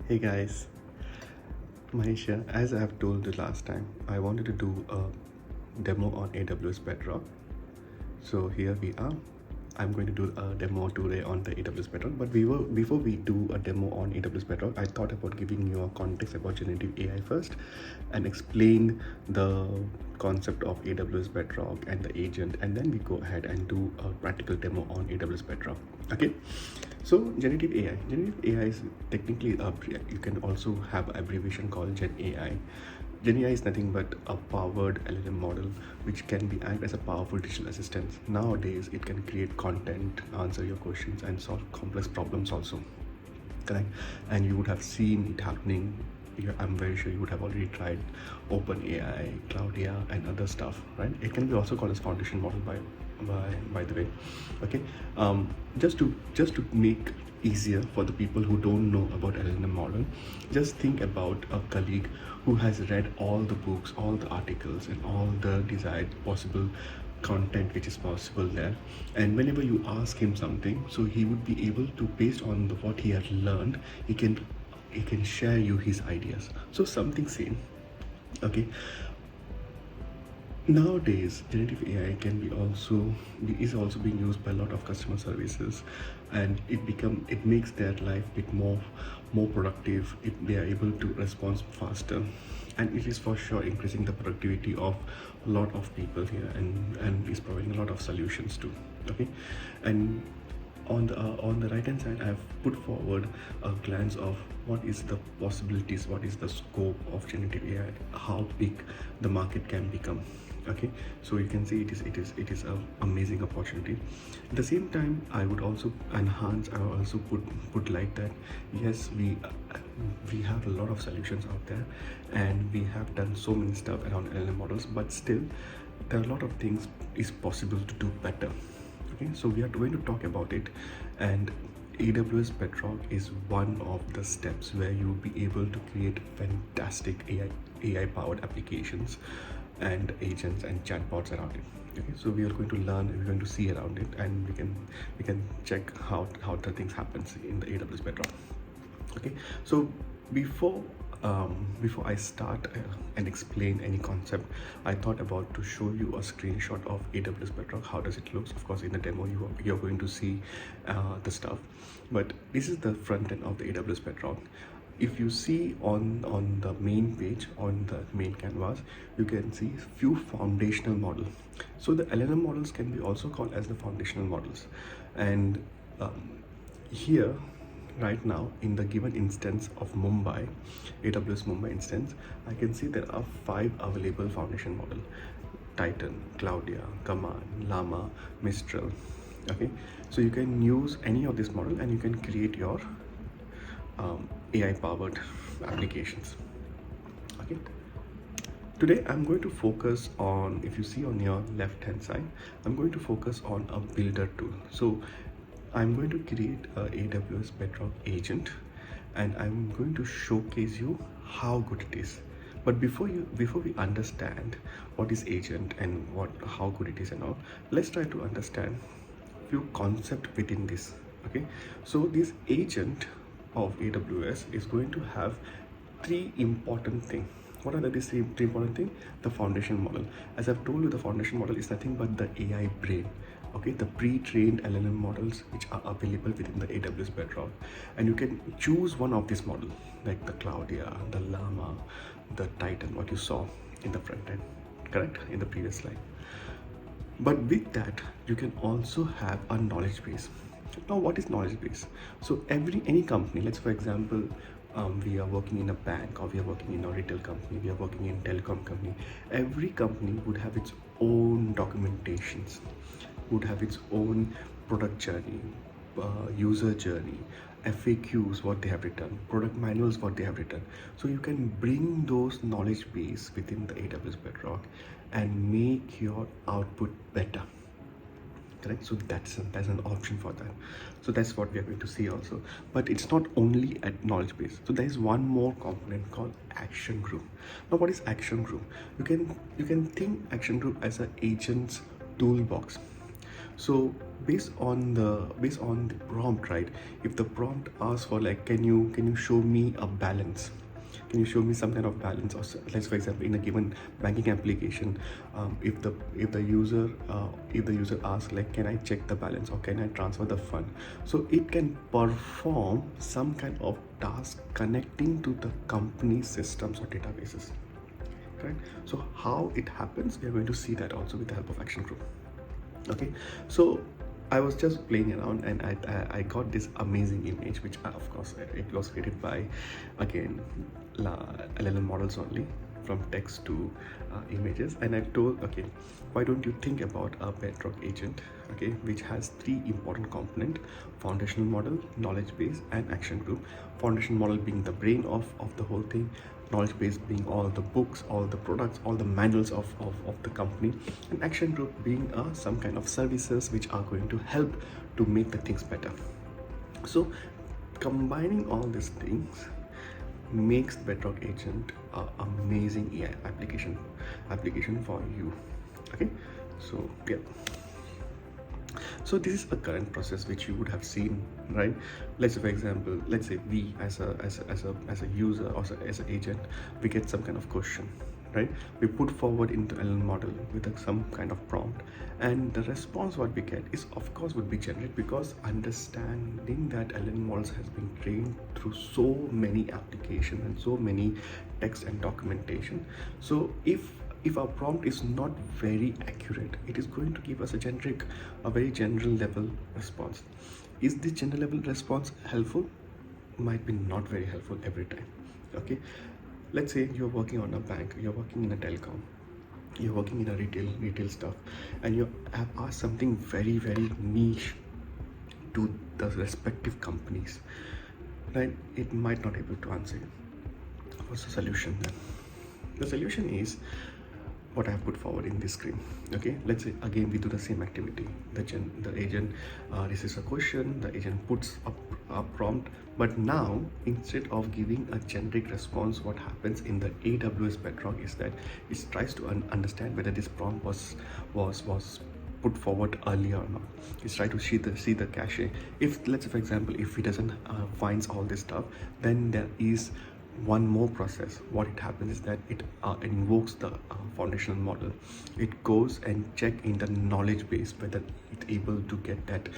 Hey guys, Mahisha, as I have told you last time, I wanted to do a demo on AWS Bedrock. So here we are. I'm going to do a demo today on the AWS Bedrock. But before we do a demo on AWS Bedrock, I thought about giving you a context about generative AI first and explain the concept of AWS Bedrock and the agent, and then we go ahead and do a practical demo on AWS Bedrock. Okay. So generative AI is technically you can also have an abbreviation called Gen AI. Gen AI is nothing but a powered LLM model which can be act as a powerful digital assistant. Nowadays, it can create content, answer your questions, and solve complex problems also. Correct? And you would have seen it happening. I'm very sure you would have already tried OpenAI, Claudia, and other stuff, right? It can be also called as foundation model by the way. Okay. Just to make easier for the people who don't know about LLM model, just think about a colleague who has read all the books, all the articles, and all the desired possible content which is possible there. And whenever you ask him something, so he would be able to, based on what he has learned, he can share you his ideas. So something same. Okay. Nowadays, generative AI is also being used by a lot of customer services, and it makes their life bit more productive. They are able to respond faster, and it is for sure increasing the productivity of a lot of people here, and is providing a lot of solutions too. Okay, and on the right hand side, I've put forward a glance of what is the possibilities, what is the scope of generative AI, how big the market can become. Okay, so you can see it is an amazing opportunity. At the same time, I would also put like that. Yes, we have a lot of solutions out there, and we have done so many stuff around LLM models, but still there are a lot of things is possible to do better. Okay, so we are going to talk about it, and AWS Bedrock is one of the steps where you will be able to create fantastic AI powered applications and agents and chatbots around it. Okay, so we are going to learn, we're going to see around it, and we can check how the things happens in the AWS Bedrock. Okay, so before before I start and explain any concept, I thought about to show you a screenshot of AWS Bedrock. How does it look? Of course, in the demo you're going to see the stuff, but this is the front end of the AWS Bedrock. If you see on the main page, on the main canvas, you can see few foundational models. So the LLM models can be also called as the foundational models, and here right now in the given instance of Mumbai, AWS Mumbai instance, I can see there are 5 available foundation model: Titan, Claudia, Command, Llama, Mistral. Okay, so you can use any of this model and you can create your AI powered applications. Okay, today I'm going to focus on, if you see on your left hand side, I'm going to focus on a builder tool. So I'm going to create a AWS Bedrock agent, and I'm going to showcase you how good it is. But before we understand what is agent and how good it is and all, let's try to understand few concept within this. Okay, so this agent of AWS is going to have 3 important things. What are these three important things? The foundation model. As I've told you, the foundation model is nothing but the AI brain. Okay, the pre-trained LLM models which are available within the AWS Bedrock, and you can choose one of these models, like the Claudia, the Llama, the Titan, what you saw in the front end, correct, in the previous slide. But with that, you can also have a knowledge base. Now, what is knowledge base? So any company, let's for example, we are working in a bank, or we are working in a retail company, we are working in telecom company. Every company would have its own documentations, would have its own product journey, user journey, FAQs, what they have written, product manuals, what they have written. So you can bring those knowledge base within the AWS Bedrock and make your output better. Correct, so that's an option for that. So that's what we are going to see also. But it's not only at knowledge base. So there is one more component called action group. Now, what is action group? You can think action group as an agent's toolbox. So based on the prompt, right? If the prompt asks for like, can you show me a balance, can you show me some kind of balance, or let's for example in a given banking application, if the user asks like, can I check the balance or can I transfer the fund, so it can perform some kind of task connecting to the company systems or databases, right? So how it happens, we are going to see that also with the help of action group. Okay, so I was just playing around and I got this amazing image, which of course it was created by, again, LLM models only, from text to images. And I told, okay, why don't you think about a Bedrock agent, okay, which has three important component: foundational model, knowledge base, and action group. Foundational model being the brain of the whole thing, knowledge base being all the books, all the products, all the manuals of the company, and action group being some kind of services which are going to help to make the things better. So combining all these things makes Bedrock agent an amazing AI application for you. Okay, so yeah, so this is a current process which you would have seen, right? Let's say for example, let's say we as a user or as an agent, we get some kind of question, right? We put forward into LLM model with some kind of prompt, and the response what we get is of course would be generic, because understanding that LLM models has been trained through so many applications and so many text and documentation. So if our prompt is not very accurate, it is going to give us a very general level response. Is this general level response helpful? Might be not very helpful every time. Okay, let's say you're working on a bank, you're working in a telecom, you're working in a retail stuff, and you have asked something very niche to the respective companies, right? It might not able to answer you. What's the solution then? The solution is what I have put forward in this screen. Okay, let's say again we do the same activity. The agent receives a question, the agent puts a prompt, but now instead of giving a generic response, what happens in the AWS Bedrock is that it tries to understand whether this prompt was put forward earlier or not. It's try to see the cache. If, let's say for example, if he doesn't finds all this stuff, then there is one more process. What it happens is that it invokes the foundational model. It goes and check in the knowledge base whether it's able to get that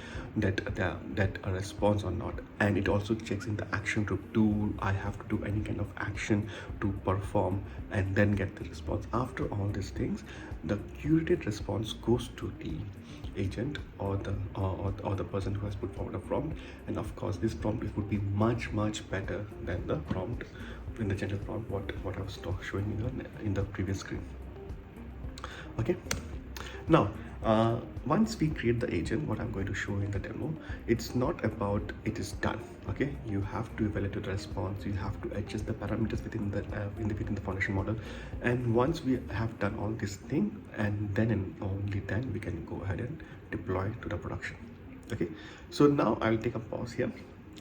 a response or not, and it also checks in the action group, do I have to do any kind of action to perform, and then get the response. After all these things, the curated response goes to the agent or the person who has put forward a prompt. And of course this prompt would be much better than the prompt in the general prompt what I was showing in the previous screen. Okay, now once we create the agent, what I'm going to show in the demo, it's not about it is done. Okay, you have to evaluate the response, you have to adjust the parameters within the foundation model, and once we have done all this thing, and then and only then we can go ahead and deploy to the production. Okay, so now I'll take a pause here,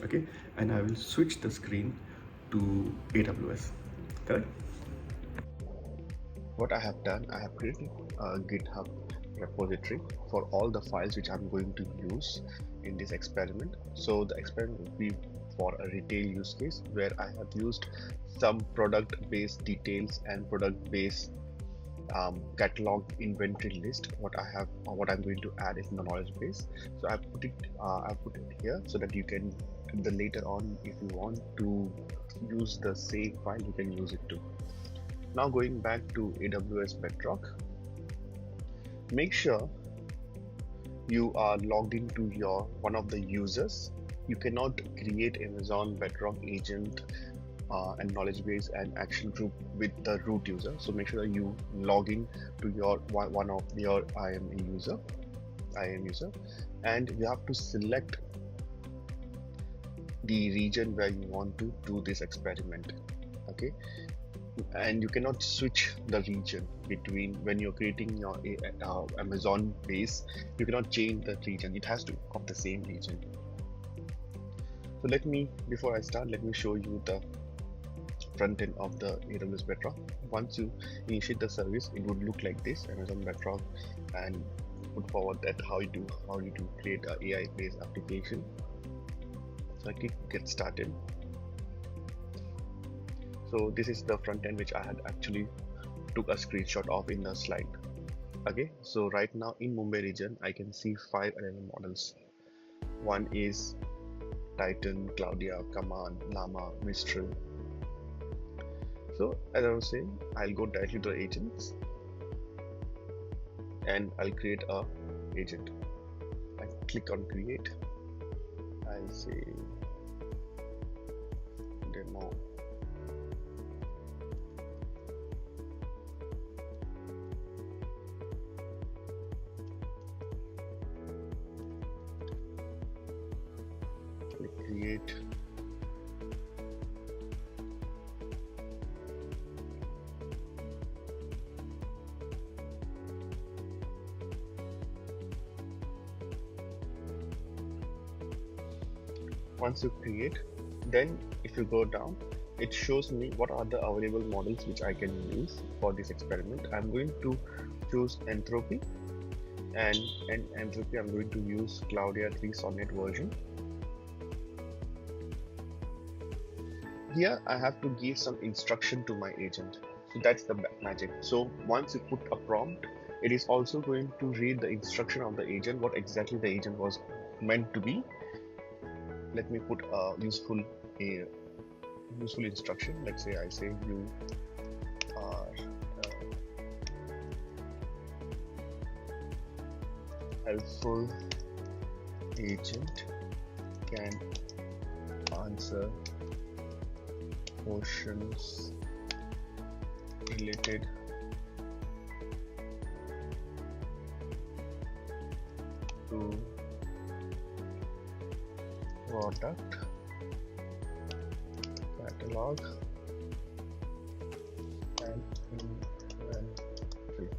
okay, and I will switch the screen to AWS. Correct. What I have done, I have created a GitHub repository for all the files which I'm going to use in this experiment. So the experiment will be for a retail use case where I have used some product-based details and product-based catalog inventory list. What I'm going to add is in the knowledge base. So I've put it here so that you can later on, if you want to use the same file, you can use it too. Now going back to AWS Bedrock, make sure you are logged into your one of the users. You cannot create Amazon Bedrock agent and knowledge base and action group with the root user. So make sure that you log in to your one of your IAM user, and you have to select the region where you want to do this experiment. Okay, and you cannot switch the region between when you're creating your Amazon base. You cannot change the region, it has to be of the same region. So before I start, let me show you the front end of the AWS Bedrock. Once you initiate the service, it would look like this: Amazon Bedrock and put forward that how you do create a AI based application. So I click get started. So this is the front end which I had actually took a screenshot of in the slide. Okay, so right now in Mumbai region I can see 5 LLM models. One is Titan, Claudia, Command, Llama, Mistral. So as I was saying, I'll go directly to the agents and I'll create a agent. I click on create. I'll say demo. Click create. Once you create, then if you go down, it shows me what are the available models which I can use for this experiment. I'm going to choose Entropy, and Entropy I'm going to use Claudia 3 Sonnet version. Here I have to give some instruction to my agent. So that's the magic. So once you put a prompt, it is also going to read the instruction of the agent, what exactly the agent was meant to be. Let me put a useful instruction. Let's say I say you are a helpful agent, can answer questions related to product catalog and inventory.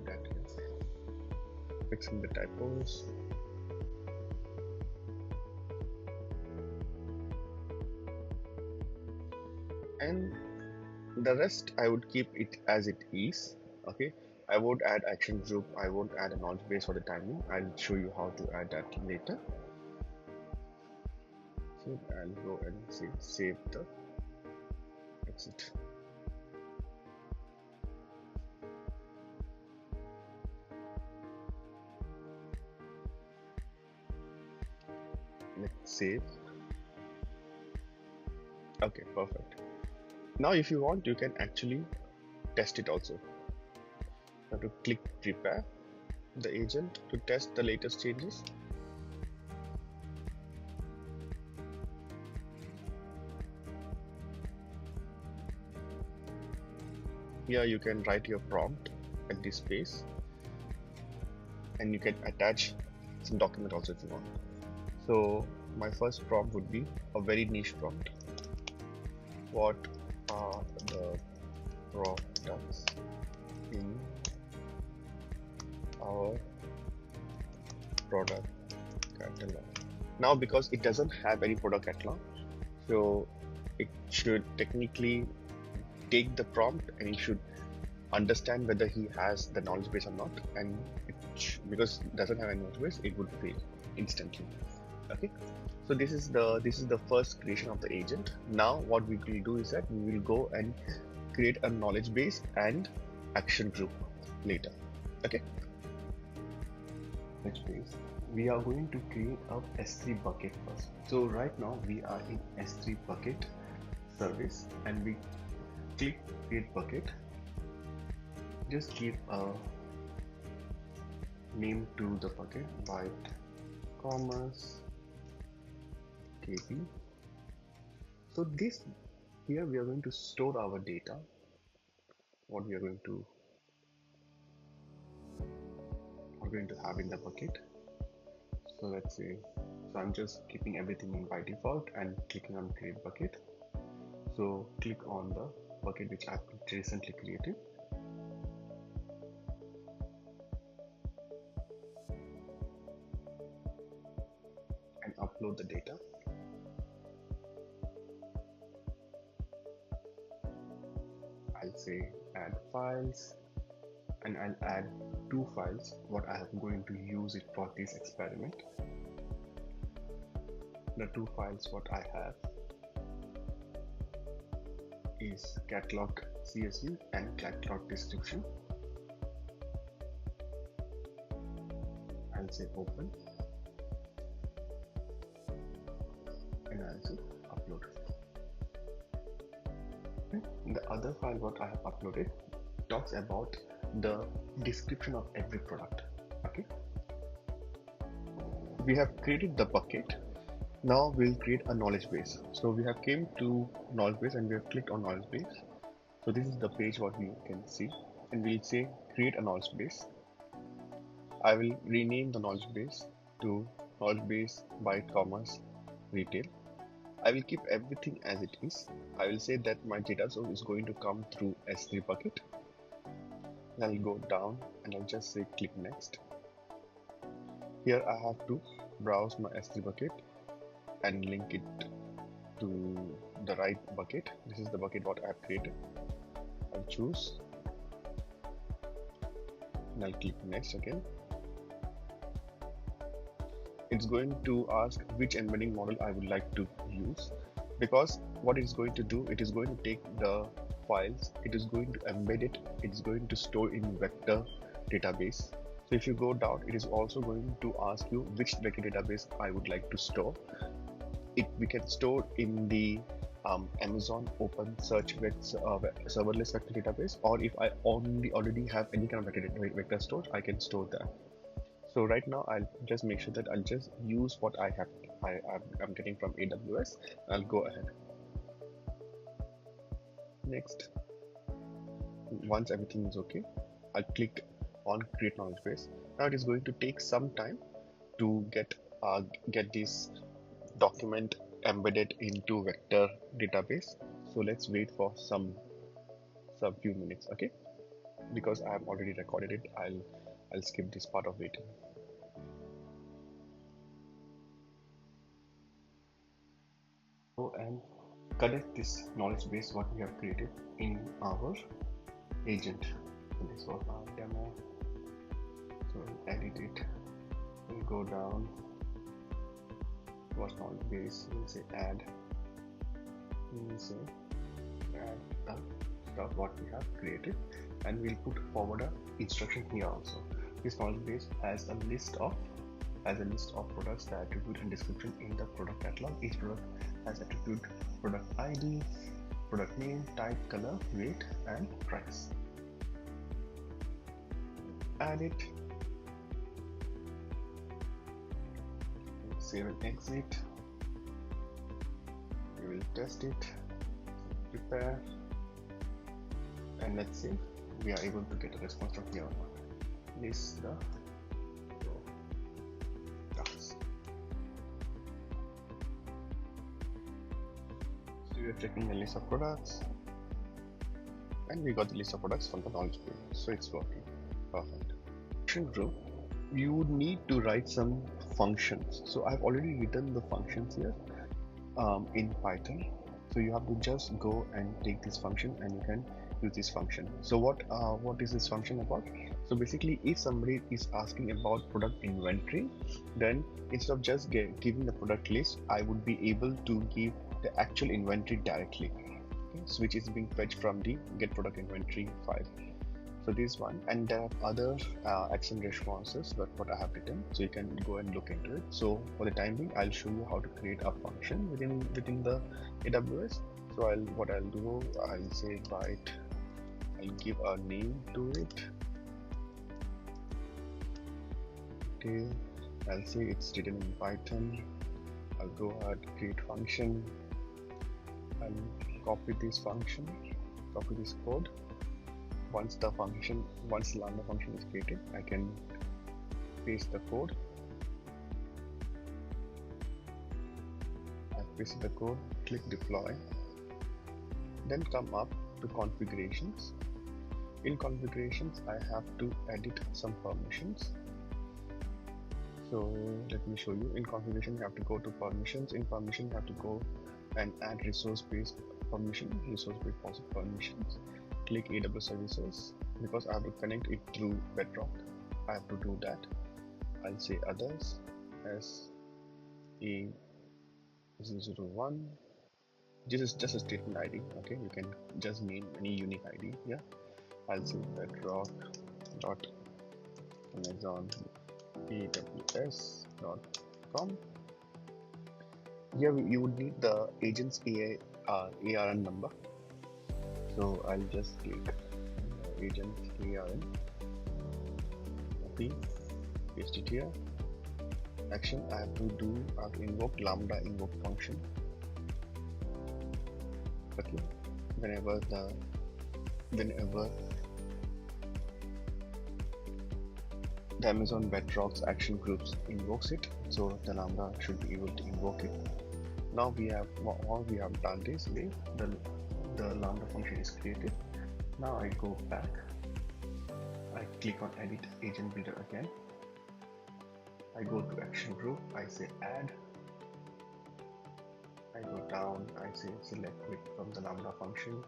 That is fixing the typos. And the rest I would keep it as it is. Okay, I would add action group, I won't add a knowledge base for the timing. I'll show you how to add that later. So I'll go and say save the exit. Let's save. Okay, perfect. Now if you want, you can actually test it also. You have to click prepare the agent to test the latest changes. Here you can write your prompt at this space, and you can attach some document also if you want. So my first prompt would be a very niche prompt. What are the products in our product catalog? Now because it doesn't have any product catalog, so it should technically take the prompt and it should understand whether he has the knowledge base or not, and because it doesn't have any knowledge base, it would fail instantly. Okay, so this is the first creation of the agent. Now what we will do is that we will go and create a knowledge base and action group later. Okay, knowledge base, we are going to create a S3 bucket first. So right now we are in S3 bucket service, and we click create bucket. Just give a name to the bucket, byte commerce KB. So this here we are going to store our data, what we are going to have in the bucket. So let's say, so I'm just keeping everything in by default and clicking on create bucket. So click on the bucket which I've recently created. upload the data. I'll say add files, and I'll add 2 files what I am going to use it for this experiment. The 2 files what I have is catalog CSV and catalog description. I'll say open, and I'll say upload. Okay. The other file what I have uploaded talks about the description of every product. Okay, we have created the bucket. Now we'll create a knowledge base. So we have came to knowledge base and we have clicked on knowledge base. So this is the page what we can see, and we'll say create a knowledge base. I will rename the knowledge base to knowledge base by commerce retail. I will keep everything as it is. I will say that my data source is going to come through S3 bucket. And I'll go down and I'll just say click next. Here I have to browse my S3 bucket and link it to the right bucket. This is the bucket what I have created. I'll choose and I'll click next again. It's going to ask which embedding model I would like to use, because what it's going to do, it is going to take the files, it is going to embed it, it's going to store in vector database. So if you go down, it is also going to ask you which vector database I would like to store. We can store in the Amazon Open Search serverless vector database, or if I already have any kind of vector store, I can store that. So right now I'll just make sure that I'll just use what I'm getting from AWS. I'll go ahead. Next, once everything is okay, I'll click on create knowledge base. Now it is going to take some time to get this document embedded into vector database. So let's wait for some few minutes, okay? Because I have already recorded it, I'll skip this part of waiting. Go and connect this knowledge base what we have created in our agent. So this was our demo. So we'll edit it. We'll go down. What's knowledge base? We'll say add. We'll say add the stuff what we have created, and we'll put forward a instruction here also. This knowledge base has a list of products, the attribute and description in the product catalog. Each product has attribute, product ID, product name, type, color, weight, and price. Add it. Save and exit. We will test it. Prepare. And let's see we are able to get a response from here or not. List the products. So we are checking the list of products, and we got the list of products from the knowledge base. So it's working. Perfect. Function group. You would need to write some functions. So I've already written the functions here in Python. So you have to just go and take this function and you can use this function. So what is this function about? So basically, if somebody is asking about product inventory, then instead of just giving the product list, I would be able to give the actual inventory directly, okay? So which is being fetched from the get product inventory file. So this one, and there are other action responses that what I have written, so you can go and look into it. So for the time being, I'll show you how to create a function within the AWS. So I'll say byte. I'll give a name to it. Okay, I'll say it's written in Python. I'll go ahead, create function, and copy this function, copy this code. Once the Lambda function is created, I can paste the code. I paste the code, click deploy, then come up to configurations. In configurations, I have to edit some permissions. So let me show you. In configuration, you have to go to permissions. In permission, you have to go and add resource-based permissions. Click AWS services. Because I have to connect it through Bedrock, I have to do that. I'll say others as A001. This is just a statement ID. Okay, you can just name any unique ID here. I'll say bedrock.amazonaws.com. Here you would need the agent's ARN number. So I'll just click agent's ARN. Copy, paste it here. Action I have to invoke Lambda invoke function. Okay, whenever the Amazon Bedrock's action groups invokes it, so the Lambda should be able to invoke it. Now all we have done is the Lambda function is created. Now I go back, I click on edit agent builder again, I go to action group, I say add, I go down, I say select click from the Lambda function.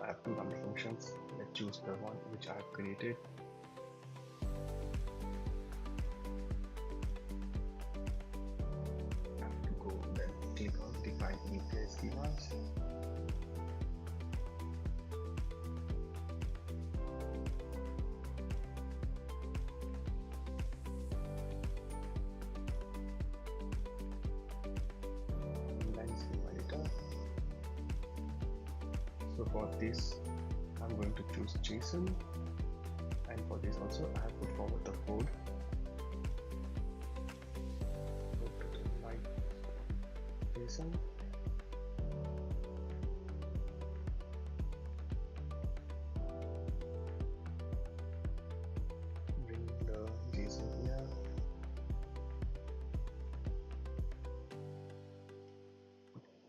I have two Lambda functions. Let's choose the one which I have created. I have to go then click on define API schemas. So for this, I'm going to choose JSON, and for this also I have put forward the code. JSON. Bring the JSON here.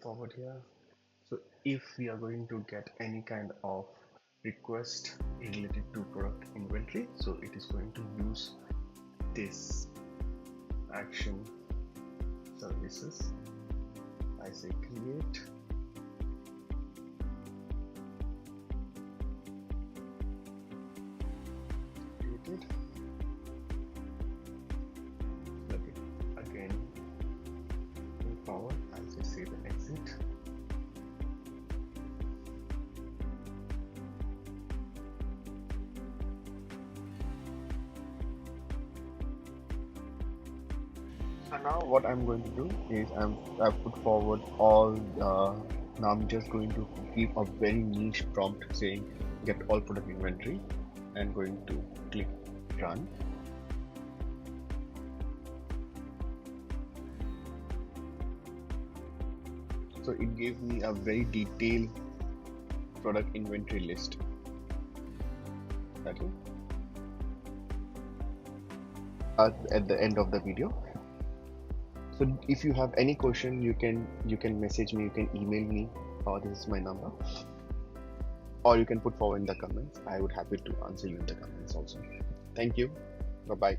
Forward here. So if we are going to get any kind of request related to product inventory, so it is going to use this action services. I say create, created. Okay, again in power, I say save and exit. So now what I'm going to do is I've put forward all now I'm just going to give a very niche prompt saying get all product inventory and going to click run. So it gave me a very detailed product inventory list. Okay. At the end of the video. So if you have any question, you can message me, you can email me, or this is my number, or you can put forward in the comments. I would happy to answer you in the comments also. Thank you. Bye bye.